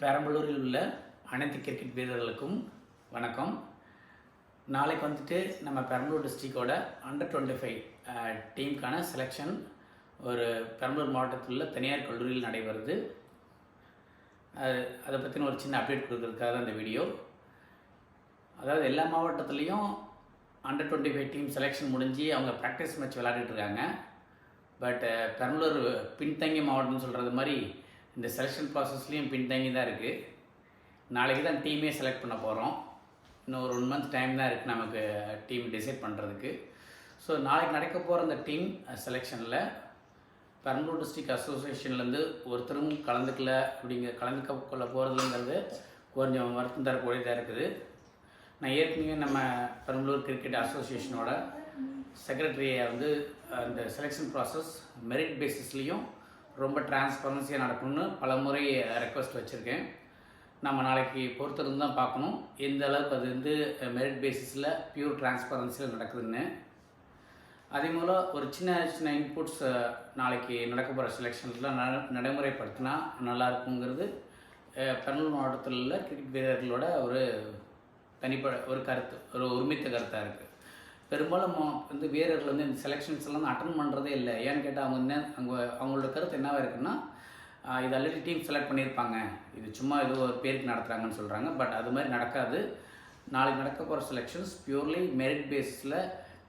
பெரம்பலூரில் உள்ள அனைத்து கிரிக்கெட் வீரர்களுக்கும் வணக்கம். நாளைக்கு வந்துட்டு நம்ம பெரம்பலூர் டிஸ்ட்ரிக்டோட அண்டர் 25 டீமுக்கான செலெக்ஷன் ஒரு பெரம்பலூர் மாவட்டத்தில் உள்ள தனியார் கல்லூரியில் நடைபெறுது. அதை பற்றின ஒரு சின்ன அப்டேட் கொடுக்குறதுக்காக தான் இந்த வீடியோ. அதாவது எல்லா மாவட்டத்துலேயும் அண்டர் 25 டீம் செலெக்ஷன் முடிஞ்சு அவங்க ப்ராக்டிஸ் மேட்ச் விளையாடிட்டு இருக்காங்க. பட் பெரம்பலூர் பின்தங்கிய மாவட்டம்னு சொல்கிறது மாதிரி இந்த செலெக்ஷன் ப்ராசஸ்லேயும் பின்தங்கி தான் இருக்குது. நாளைக்கு தான் டீமே செலக்ட் பண்ண போகிறோம். இன்னும் ஒரு 1 மந்த் டைம் தான் இருக்குது நமக்கு டீம் டிசைட் பண்ணுறதுக்கு. ஸோ நாளைக்கு நடக்க போகிற அந்த டீம் செலெக்ஷனில் பெரம்பலூர் டிஸ்ட்ரிக்ட் அசோசியேஷன்லேருந்து ஒருத்தரும் கலந்துக்க கொள்ள போகிறதுங்கிறது கொஞ்சம் வருத்தம் தரக்கூடியதாக இருக்குது. நான் ஏற்கனவே நம்ம பெரம்பலூர் கிரிக்கெட் அசோசியேஷனோட செக்ரட்டரியை அந்த செலெக்ஷன் ப்ராசஸ் மெரிட் பேசிஸ்லேயும் ரொம்ப டிரான்ஸ்பரன்சியாக நடக்கணும்னு பல முறை ரெக்வஸ்ட் வச்சுருக்கேன். நம்ம நாளைக்கு பொறுத்திருந்து தான் பார்க்கணும் எந்த அளவுக்கு அது மெரிட் பேசிஸில் பியூர் டிரான்ஸ்பரன்சியில் நடக்குதுன்னு. அதே போல் ஒரு சின்ன சின்ன இன்புட்ஸ் நாளைக்கு நடக்க போகிற செலெக்ஷன்ஸில் நடைமுறைப்படுத்தினா நல்லாயிருக்குங்கிறது பெரம்பலூர் மாவட்டத்தில் உள்ள கிரிக்கெட் வீரர்களோட ஒரு ஒரு கருத்து, ஒரு ஒருமித்த கருத்தாக இருக்குது. பெரும்பாலும் வீரர்கள் இந்த செலெக்ஷன்ஸ் எல்லாம் அட்டன் பண்ணுறதே இல்லை. ஏன்னு கேட்டால் அவங்களோட கருத்து என்னவாக இருக்குன்னா, இது ஆல்ரெடி டீம் செலக்ட் பண்ணியிருப்பாங்க, இது சும்மா ஏதோ ஒரு பேருக்கு நடத்துகிறாங்கன்னு சொல்கிறாங்க. பட் அது மாதிரி நடக்காது. நாளைக்கு நடக்க போகிற செலெக்ஷன்ஸ் பியூர்லி மெரிட் பேஸில்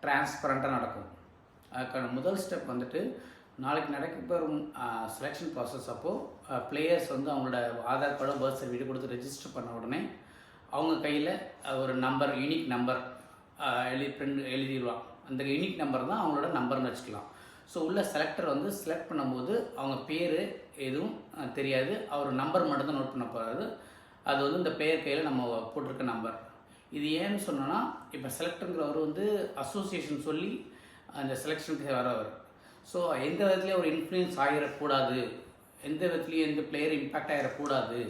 டிரான்ஸ்பரண்ட்டாக நடக்கும். அதுக்கான முதல் ஸ்டெப் நாளைக்கு நடக்க போகிற செலெக்ஷன் ப்ராசஸ் அப்போது பிளேயர்ஸ் அவங்களோட ஆதார் கார்டோ பர்த் சர்டிஃபிகேட் கொடுத்து ரெஜிஸ்டர் பண்ண உடனே அவங்க கையில் ஒரு நம்பர், யூனிக் நம்பர் எழுதிடுவான். அந்த யூனிக் நம்பர் தான் அவங்களோட நம்பர்னு வச்சுக்கலாம். ஸோ உள்ள செலக்டர் செலக்ட் பண்ணும்போது அவங்க பேர் எதுவும் தெரியாது, அவர் நம்பர் மட்டும்தான் நோட் பண்ண போகிறாரு. அது இந்த பிளேயர் கையில் நம்ம போட்டிருக்க நம்பர். இது ஏன்னு சொன்னோன்னா, இப்போ செலக்டருங்கிறவர் அசோசியேஷன் சொல்லி அந்த செலெக்ஷனுக்கு வரவர். ஸோ எந்த விதத்துலேயும் ஒரு இன்ஃப்ளூயன்ஸ் ஆகிடக்கூடாது, எந்த விதத்துலேயும் எந்த பிளேயர் இம்பேக்ட் ஆகிடக்கூடாது.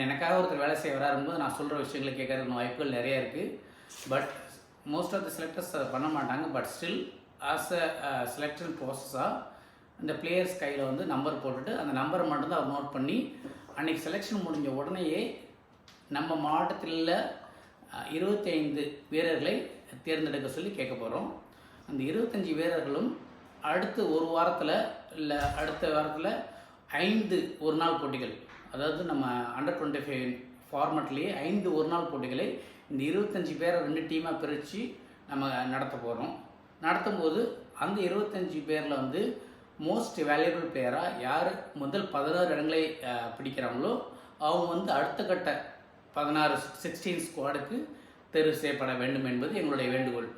எனக்காக ஒருத்தர் வேலை செய்ய வராரும்போது நான் சொல்கிற விஷயங்களை கேட்கறதுக்கு வாய்ப்புகள் நிறையா இருக்குது. But most of the selectors பண்ண மாட்டாங்க. But still as a selection ப்ராசஸாக இந்த பிளேயர்ஸ் கையில் நம்பர் போட்டுட்டு அந்த நம்பரை மட்டும்தான் அவர் நோட் பண்ணி அன்றைக்கி செலெக்ஷன் முடிஞ்ச உடனேயே நம்ம மாவட்டத்தில் 25 வீரர்களை தேர்ந்தெடுக்க சொல்லி கேட்க போகிறோம். அந்த 25 வீரர்களும் அடுத்து ஒரு வாரத்தில் இல்லை அடுத்த வாரத்தில் 5 ஒரு நாள் போட்டிகள், அதாவது நம்ம அண்டர் 25 ஃபார்மேட்லேயே 5 ஒரு நாள் போட்டிகளை இந்த 25 பேரை 2 டீமாக பிரித்து நம்ம நடத்த போகிறோம். நடத்தும்போது அந்த 25 பேரில் மோஸ்ட் வேல்யூபிள் பிளேயராக யார் முதல் 16 இடங்களை பிடிக்கிறாங்களோ அவங்க அடுத்த கட்ட 16 ஸ்குவாடுக்கு தேர்வு செய்யப்பட வேண்டும் என்பது எங்களுடைய வேண்டுகோள்.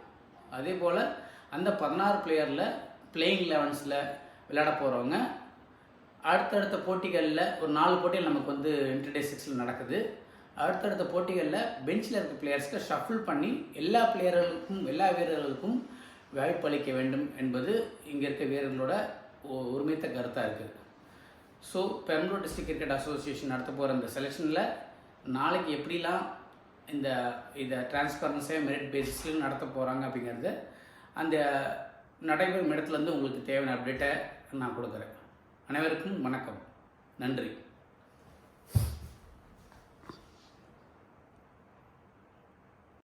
அதே போல் அந்த 16 பிளேயரில் பிளேயிங் 11ஸில் விளையாட போகிறவங்க அடுத்தடுத்த போட்டிகளில் ஒரு 4 போட்டிகள் நமக்கு இன்டர்டே 6 நடக்குது. அடுத்தடுத்த போட்டிகளில் பெஞ்சில் இருக்க பிளேயர்ஸ்க்கு ஷஃபிள் பண்ணி எல்லா வீரர்களுக்கும் வாய்ப்பு அளிக்க வேண்டும் என்பது இங்கே இருக்க வீரர்களோட ஒருமித்த கருத்தாக இருக்குது. So Perambalur district cricket association நடத்த போகிற இந்த செலெக்ஷனில் நாளைக்கு எப்படிலாம் இதை டிரான்ஸ்பரன்ஸியாக மெரிட் பேசிஸ்லையும் நடத்த போகிறாங்க அப்படிங்கிறது அந்த நடைபெறும் இடத்துலேருந்து உங்களுக்கு தேவையான அப்டேட்டை நான் கொடுக்குறேன். அனைவருக்கும் வணக்கம், நன்றி.